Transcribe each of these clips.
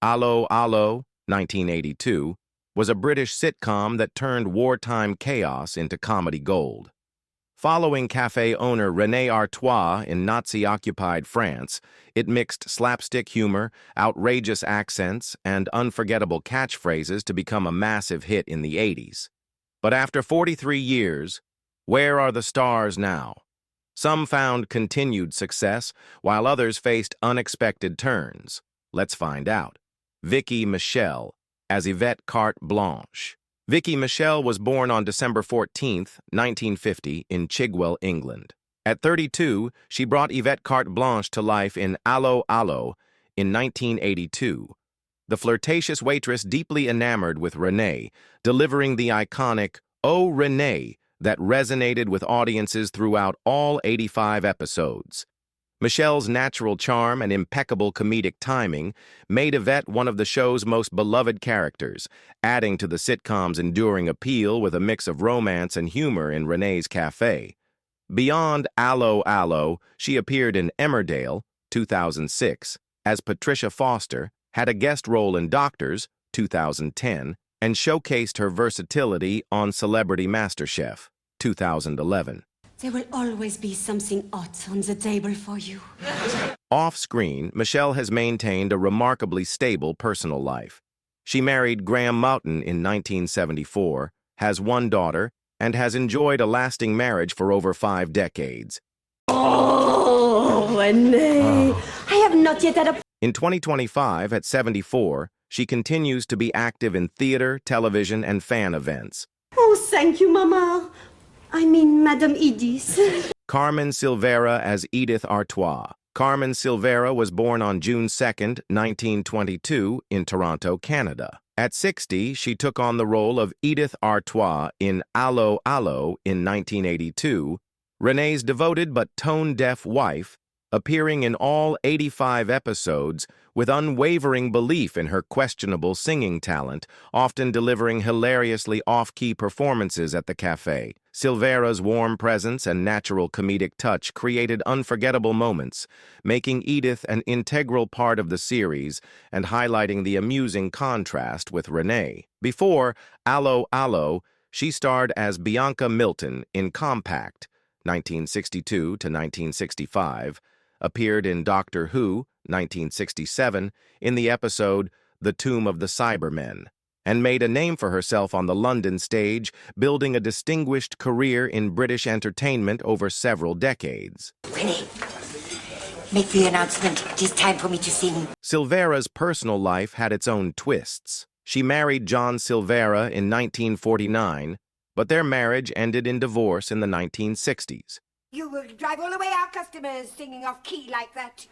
Allo Allo, 1982, was a British sitcom that turned wartime chaos into comedy gold. Following cafe owner René Artois in Nazi-occupied France, it mixed slapstick humor, outrageous accents, and unforgettable catchphrases to become a massive hit in the 80s. But after 43 years, where are the stars now? Some found continued success, while others faced unexpected turns. Let's find out. Vicky Michelle as Yvette Carte-Blanche. Vicky Michelle was born on December 14, 1950, in Chigwell, England. At 32, she brought Yvette Carte-Blanche to life in Allo Allo in 1982. The flirtatious waitress deeply enamored with René, delivering the iconic "Oh, René" that resonated with audiences throughout all 85 episodes. Michelle's natural charm and impeccable comedic timing made Yvette one of the show's most beloved characters, adding to the sitcom's enduring appeal with a mix of romance and humor in René's Cafe. Beyond Allo Allo, she appeared in Emmerdale, 2006, as Patricia Foster, had a guest role in Doctors, 2010, and showcased her versatility on Celebrity MasterChef, 2011. There will always be something hot on the table for you. Off-screen, Michelle has maintained a remarkably stable personal life. She married Graham Moughton in 1974, has one daughter, and has enjoyed a lasting marriage for over 5 decades. Oh, René! I have not yet had a... In 2025, at 74, she continues to be active in theater, television, and fan events. Oh, thank you, Mama. I mean, Madame Edith. Carmen Silvera as Edith Artois. Carmen Silvera was born on June 2, 1922, in Toronto, Canada. At 60, she took on the role of Edith Artois in Allo Allo in 1982, René's devoted but tone-deaf wife, appearing in all 85 episodes with unwavering belief in her questionable singing talent, often delivering hilariously off-key performances at the cafe. Silvera's warm presence and natural comedic touch created unforgettable moments, making Edith an integral part of the series and highlighting the amusing contrast with René. Before Allo Allo, she starred as Bianca Milton in Compact, 1962 to 1965, appeared in Doctor Who, 1967, in the episode The Tomb of the Cybermen, and made a name for herself on the London stage, building a distinguished career in British entertainment over several decades. René, make the announcement. It is time for me to sing. Silvera's personal life had its own twists. She married John Silvera in 1949, but their marriage ended in divorce in the 1960s. You will drive all away our customers singing off key like that.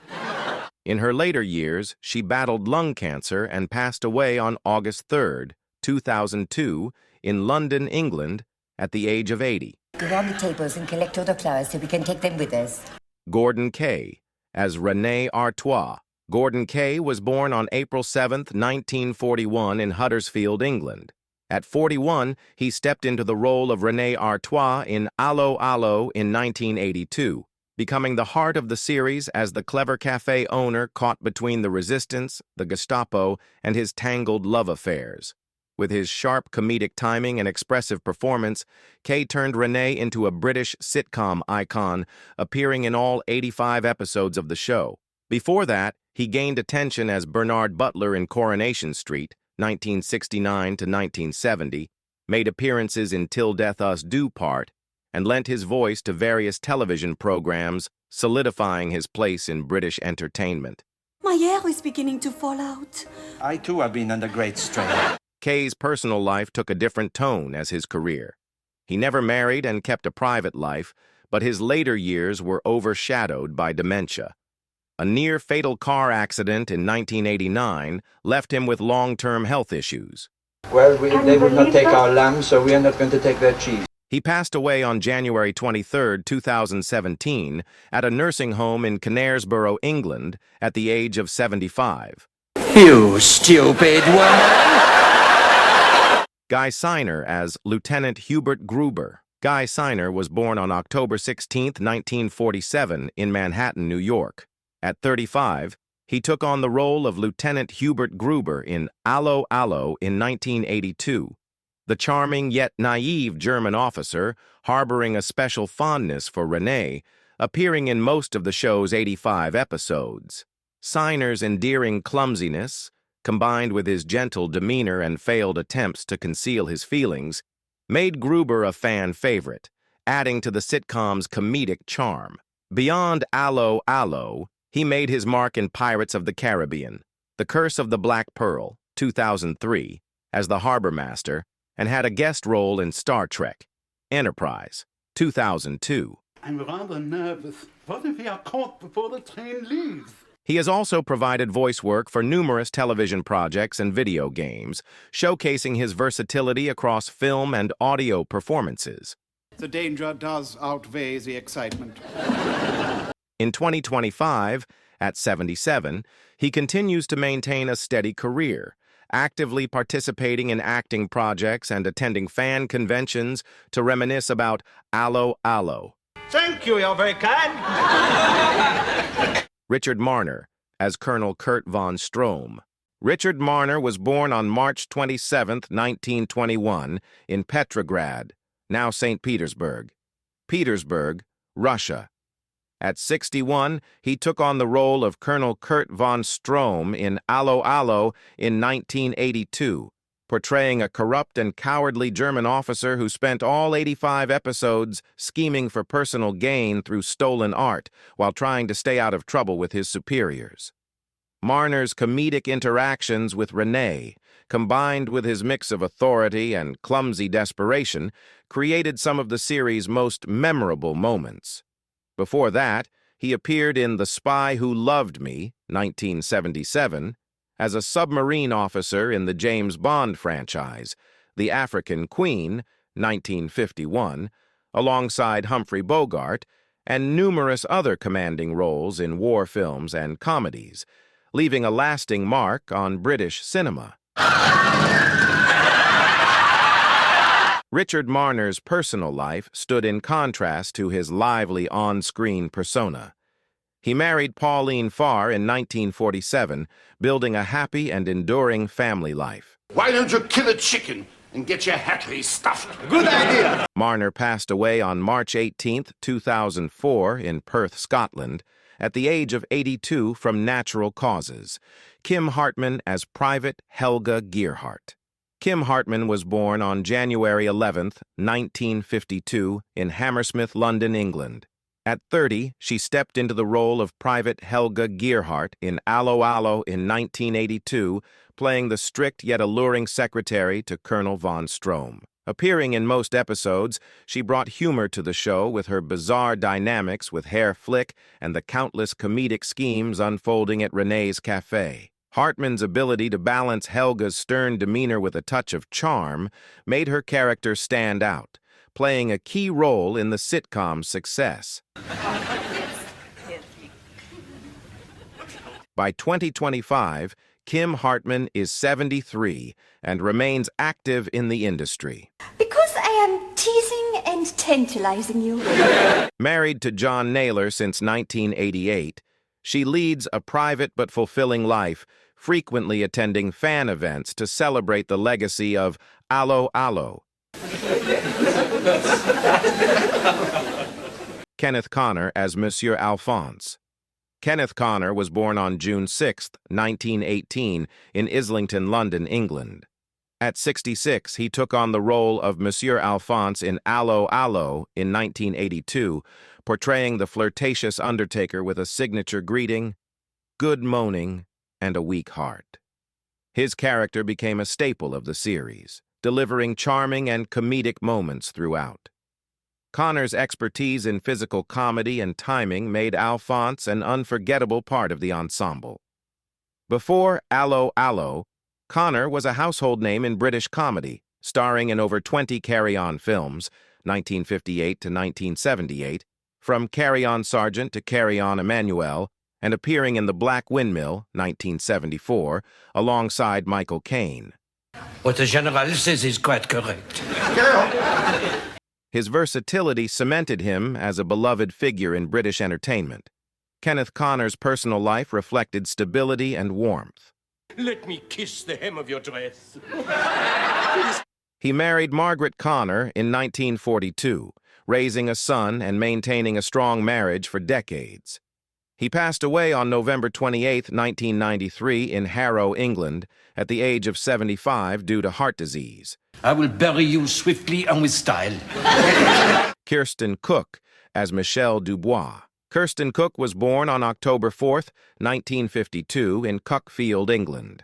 In her later years, she battled lung cancer and passed away on August 3, 2002, in London, England, at the age of 80. Go round the tables and collect all the flowers so we can take them with us. Gordon Kay as René Artois. Gordon Kay was born on April 7, 1941, in Huddersfield, England. At 41, he stepped into the role of René Artois in Allo Allo in 1982, becoming the heart of the series as the clever cafe owner caught between the resistance, the Gestapo, and his tangled love affairs. With his sharp comedic timing and expressive performance, Kay turned René into a British sitcom icon, appearing in all 85 episodes of the show. Before that, he gained attention as Bernard Butler in Coronation Street, 1969 to 1970, made appearances in Till Death Us Do Part, and lent his voice to various television programs, solidifying his place in British entertainment. My hair is beginning to fall out. I too have been under great strain. Kay's personal life took a different tone as his career. He never married and kept a private life, but his later years were overshadowed by dementia. A near-fatal car accident in 1989 left him with long-term health issues. Well, they will not take our lamb, so we are not going to take their cheese. He passed away on January 23, 2017, at a nursing home in Knaresborough, England, at the age of 75. You stupid woman! Guy Siner as Lieutenant Hubert Gruber. Guy Siner was born on October 16, 1947, in Manhattan, New York. At 35, he took on the role of Lieutenant Hubert Gruber in Allo Allo in 1982, the charming yet naive German officer, harboring a special fondness for René, appearing in most of the show's 85 episodes. Signer's endearing clumsiness, combined with his gentle demeanor and failed attempts to conceal his feelings, made Gruber a fan favorite, adding to the sitcom's comedic charm. Beyond Allo Allo, he made his mark in Pirates of the Caribbean, The Curse of the Black Pearl, 2003, as the harbor master, and had a guest role in Star Trek, Enterprise, 2002. I'm rather nervous. What if we are caught before the train leaves? He has also provided voice work for numerous television projects and video games, showcasing his versatility across film and audio performances. The danger does outweigh the excitement. In 2025, at 77, he continues to maintain a steady career, actively participating in acting projects and attending fan conventions to reminisce about Allo Allo. Thank you, you're very kind. Richard Marner, as Colonel Kurt von Strohm. Richard Marner was born on March 27, 1921, in Petrograd, now St. Petersburg, Russia. At 61, he took on the role of Colonel Kurt von Strohm in Allo Allo in 1982, portraying a corrupt and cowardly German officer who spent all 85 episodes scheming for personal gain through stolen art while trying to stay out of trouble with his superiors. Marner's comedic interactions with René, combined with his mix of authority and clumsy desperation, created some of the series' most memorable moments. Before that, he appeared in The Spy Who Loved Me, 1977, as a submarine officer in the James Bond franchise, The African Queen, 1951, alongside Humphrey Bogart, and numerous other commanding roles in war films and comedies, leaving a lasting mark on British cinema. Richard Marner's personal life stood in contrast to his lively on-screen persona. He married Pauline Farr in 1947, building a happy and enduring family life. Why don't you kill a chicken and get your hattery stuffed? Good idea. Marner passed away on March 18, 2004, in Perth, Scotland, at the age of 82 from natural causes. Kim Hartman as Private Helga Geerhart. Kim Hartman was born on January 11, 1952, in Hammersmith, London, England. At 30, she stepped into the role of Private Helga Geerhart in Allo Allo in 1982, playing the strict yet alluring secretary to Colonel von Strohm. Appearing in most episodes, she brought humor to the show with her bizarre dynamics with Herr and the countless comedic schemes unfolding at René's cafe. Hartman's ability to balance Helga's stern demeanor with a touch of charm made her character stand out, playing a key role in the sitcom's success. By 2025, Kim Hartman is 73 and remains active in the industry. Because I am teasing and tantalizing you. Married to John Naylor since 1988, she leads a private but fulfilling life, frequently attending fan events to celebrate the legacy of Allo Allo. Kenneth Connor as Monsieur Alfonse. Kenneth Connor was born on June 6, 1918, in Islington, London, England. At 66, he took on the role of Monsieur Alfonse in Allo Allo in 1982, portraying the flirtatious undertaker with a signature greeting, good moaning, and a weak heart. His character became a staple of the series, delivering charming and comedic moments throughout. Connor's expertise in physical comedy and timing made Alphonse an unforgettable part of the ensemble. Before Allo Allo, Connor was a household name in British comedy, starring in over 20 Carry-On films, 1958 to 1978, from Carry-On Sergeant to Carry-On Emmanuel, and appearing in The Black Windmill, 1974, alongside Michael Caine. What the General says is quite correct. His versatility cemented him as a beloved figure in British entertainment. Kenneth Connor's personal life reflected stability and warmth. Let me kiss the hem of your dress. He married Margaret Connor in 1942, raising a son and maintaining a strong marriage for decades. He passed away on November 28, 1993, in Harrow, England, at the age of 75 due to heart disease. I will bury you swiftly and with style. Kirsten Cook as Michelle Dubois. Kirsten Cook was born on October 4, 1952, in Cuckfield, England.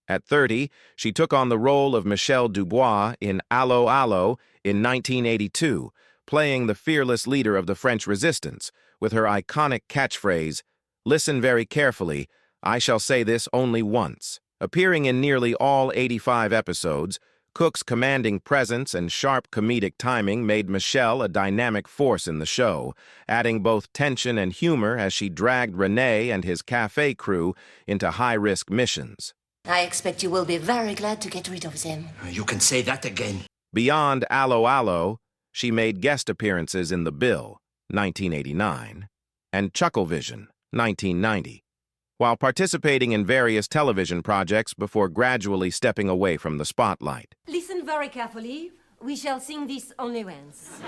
At 30, she took on the role of Michelle Dubois in Allo Allo in 1982, playing the fearless leader of the French resistance, with her iconic catchphrase, "Listen very carefully, I shall say this only once." Appearing in nearly all 85 episodes, Cook's commanding presence and sharp comedic timing made Michelle a dynamic force in the show, adding both tension and humor as she dragged René and his cafe crew into high-risk missions. I expect you will be very glad to get rid of them. You can say that again. Beyond Allo Allo, she made guest appearances in The Bill, 1989, and Chucklevision, 1990, while participating in various television projects before gradually stepping away from the spotlight. Listen very carefully. We shall sing this only once.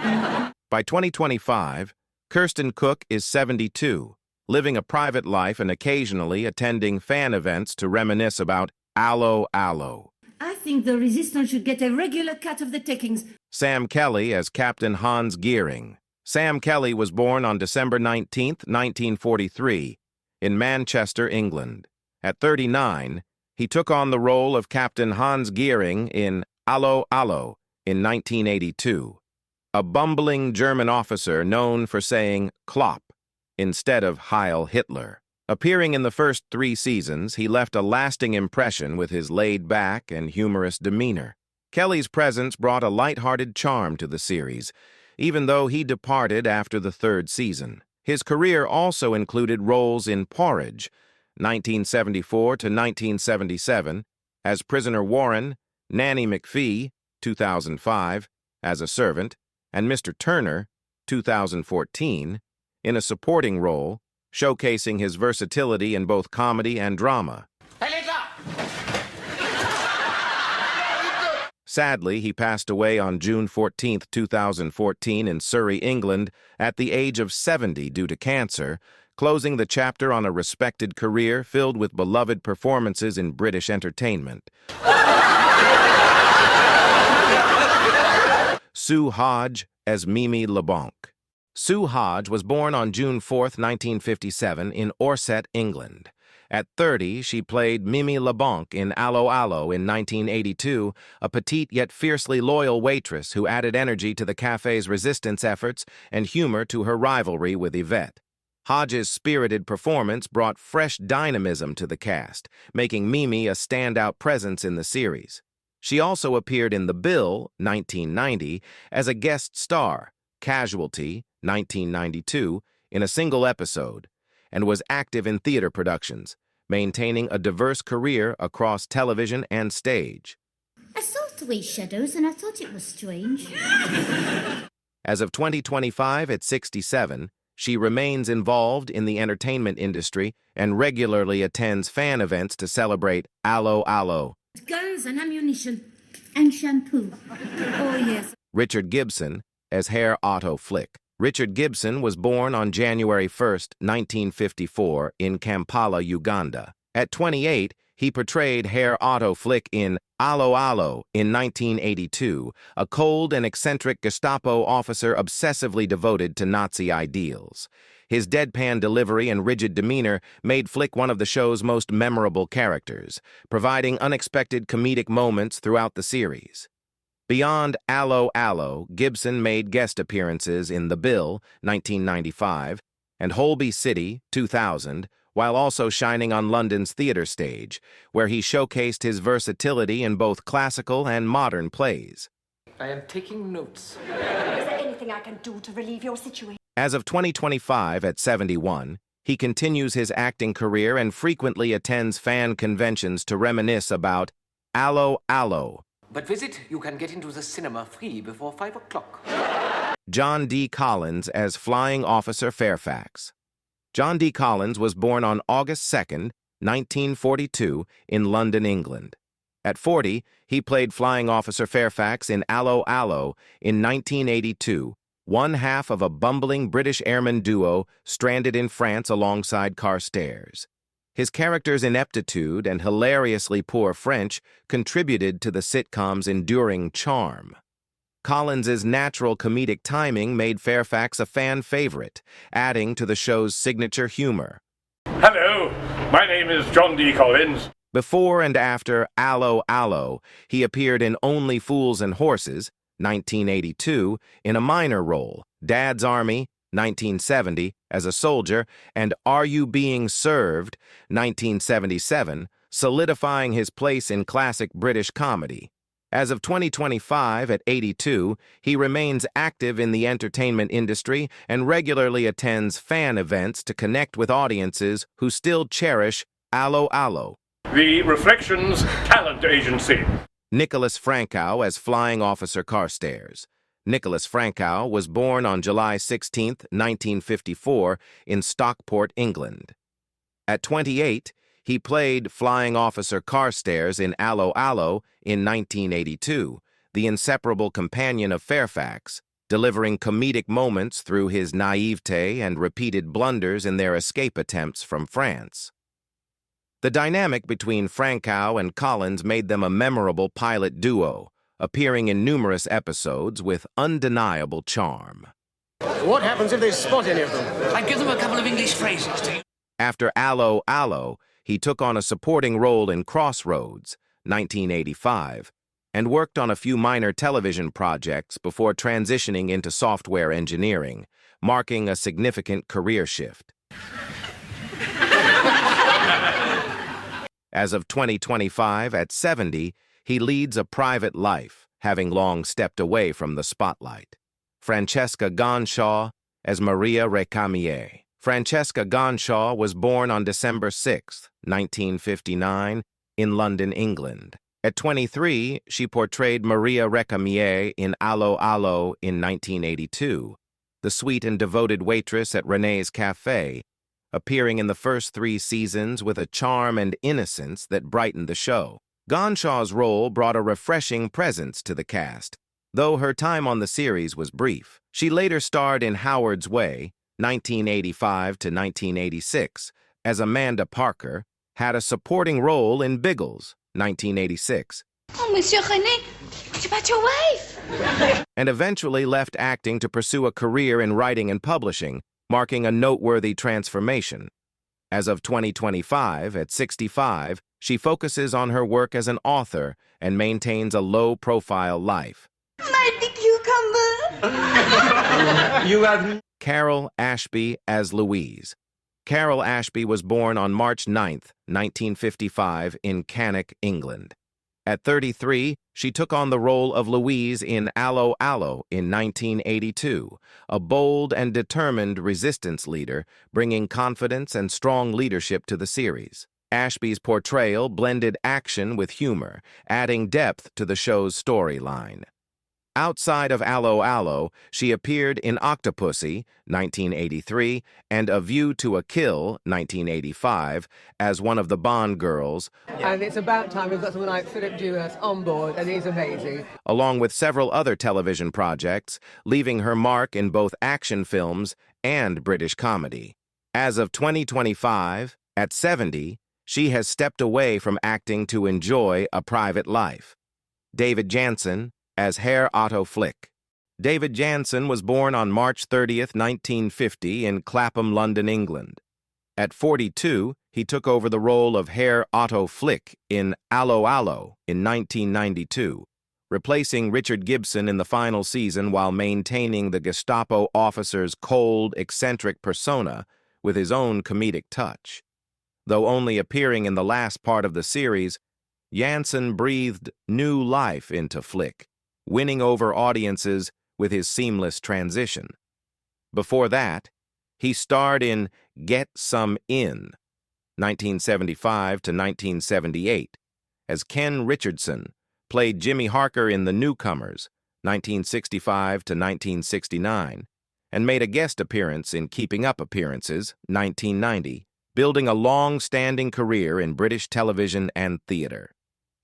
By 2025, Kirsten Cook is 72, living a private life and occasionally attending fan events to reminisce about Allo Allo. I think the resistance should get a regular cut of the takings. Sam Kelly as Captain Hans Geering. Sam Kelly was born on December 19, 1943, in Manchester, England. At 39, he took on the role of Captain Hans Geering in Allo Allo in 1982, a bumbling German officer known for saying Klopp instead of Heil Hitler. Appearing in the first 3 seasons, he left a lasting impression with his laid-back and humorous demeanor. Kelly's presence brought a light-hearted charm to the series, even though he departed after the 3rd season. His career also included roles in Porridge, 1974 to 1977, as Prisoner Warren, Nanny McPhee, 2005, as a servant, and Mr. Turner, 2014, in a supporting role, showcasing his versatility in both comedy and drama. Helga! Sadly, he passed away on June 14, 2014, in Surrey, England, at the age of 70 due to cancer, closing the chapter on a respected career filled with beloved performances in British entertainment. Sue Hodge as Mimi Labonq. Sue Hodge was born on June 4, 1957, in Orsett, England. At 30, she played Mimi Labonq in Allo Allo in 1982, a petite yet fiercely loyal waitress who added energy to the cafe's resistance efforts and humor to her rivalry with Yvette. Hodge's spirited performance brought fresh dynamism to the cast, making Mimi a standout presence in the series. She also appeared in The Bill, 1990, as a guest star, Casualty, 1992, in a single episode, and was active in theater productions, maintaining a diverse career across television and stage. I saw 3 shadows and I thought it was strange. As of 2025 at 67, she remains involved in the entertainment industry and regularly attends fan events to celebrate Allo Allo. Guns and ammunition and shampoo. Oh, yes. Richard Gibson as Herr Otto Flick. Richard Gibson was born on January 1, 1954, in Kampala, Uganda. At 28, he portrayed Herr Otto Flick in Allo Allo in 1982, a cold and eccentric Gestapo officer obsessively devoted to Nazi ideals. His deadpan delivery and rigid demeanor made Flick one of the show's most memorable characters, providing unexpected comedic moments throughout the series. Beyond Allo Allo, Gibson made guest appearances in The Bill, 1995, and Holby City, 2000, while also shining on London's theatre stage, where he showcased his versatility in both classical and modern plays. I am taking notes. Is there anything I can do to relieve your situation? As of 2025 at 71, he continues his acting career and frequently attends fan conventions to reminisce about Allo Allo. But visit, you can get into the cinema free before 5 o'clock. John D. Collins as Flying Officer Fairfax. John D. Collins was born on August 2nd, 1942, in London, England. At 40, he played Flying Officer Fairfax in Allo Allo in 1982, one half of a bumbling British Airmen duo stranded in France alongside Carstairs. His character's ineptitude and hilariously poor French contributed to the sitcom's enduring charm. Collins's natural comedic timing made Fairfax a fan favorite, adding to the show's signature humor. Hello, my name is John D. Collins. Before and after Allo Allo, he appeared in Only Fools and Horses, 1982, in a minor role, Dad's Army, 1970, as a soldier, and Are You Being Served, 1977, solidifying his place in classic British comedy. As of 2025, at 82, he remains active in the entertainment industry and regularly attends fan events to connect with audiences who still cherish Allo Allo. The Reflections Talent Agency. Nicholas Francow as Flying Officer Carstairs. Nicholas Francow was born on July 16, 1954, in Stockport, England. At 28, he played Flying Officer Carstairs in Allo Allo in 1982, the inseparable companion of Fairfax, delivering comedic moments through his naivete and repeated blunders in their escape attempts from France. The dynamic between Francow and Collins made them a memorable pilot duo, appearing in numerous episodes with undeniable charm. What happens if they spot any of them? I'd give them a couple of English phrases to you. After Allo Allo, he took on a supporting role in Crossroads, 1985, and worked on a few minor television projects before transitioning into software engineering, marking a significant career shift. As of 2025, at 70, he leads a private life, having long stepped away from the spotlight. Francesca Gonshaw as Maria Recamier. Francesca Gonshaw was born on December 6, 1959, in London, England. At 23, she portrayed Maria Recamier in Allo Allo in 1982, the sweet and devoted waitress at René's Cafe, appearing in the first 3 seasons with a charm and innocence that brightened the show. Gonshaw's role brought a refreshing presence to the cast, though her time on the series was brief. She later starred in Howard's Way, 1985 to 1986, as Amanda Parker, had a supporting role in Biggles, 1986. Oh, Monsieur René, what about your wife? And eventually left acting to pursue a career in writing and publishing, marking a noteworthy transformation. As of 2025, at 65, she focuses on her work as an author and maintains a low-profile life. My cucumber! You have... Carol Ashby as Louise. Carol Ashby was born on March 9, 1955, in Cannock, England. At 33, she took on the role of Louise in Allo Allo in 1982, a bold and determined resistance leader, bringing confidence and strong leadership to the series. Ashby's portrayal blended action with humor, adding depth to the show's storyline. Outside of Allo Allo, she appeared in Octopussy, 1983, and A View to a Kill, 1985, as one of the Bond girls. And it's about time we've got someone like Philip Dewhurst on board, and he's amazing. Along with several other television projects, leaving her mark in both action films and British comedy. As of 2025, at 70, she has stepped away from acting to enjoy a private life. David Janssen as Herr Otto Flick. David Janssen was born on March 30, 1950, in Clapham, London, England. At 42, he took over the role of Herr Otto Flick in Allo Allo in 1992, replacing Richard Gibson in the final season while maintaining the Gestapo officer's cold, eccentric persona with his own comedic touch. Though only appearing in the last part of the series, Janssen breathed new life into Flick, winning over audiences with his seamless transition. Before that, he starred in Get Some In, 1975 to 1978, as Ken Richardson, played Jimmy Harker in The Newcomers, 1965 to 1969, and made a guest appearance in Keeping Up Appearances, 1990, building a long-standing career in British television and theater.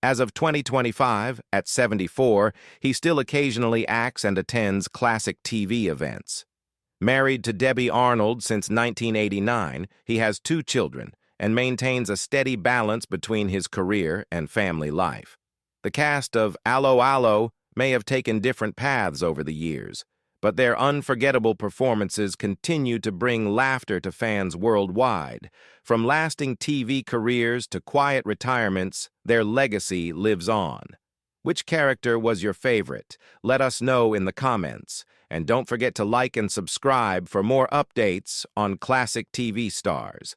As of 2025, at 74, he still occasionally acts and attends classic TV events. Married to Debbie Arnold since 1989, he has 2 children and maintains a steady balance between his career and family life. The cast of Allo Allo may have taken different paths over the years, but their unforgettable performances continue to bring laughter to fans worldwide. From lasting TV careers to quiet retirements, their legacy lives on. Which character was your favorite? Let us know in the comments. And don't forget to like and subscribe for more updates on classic TV stars.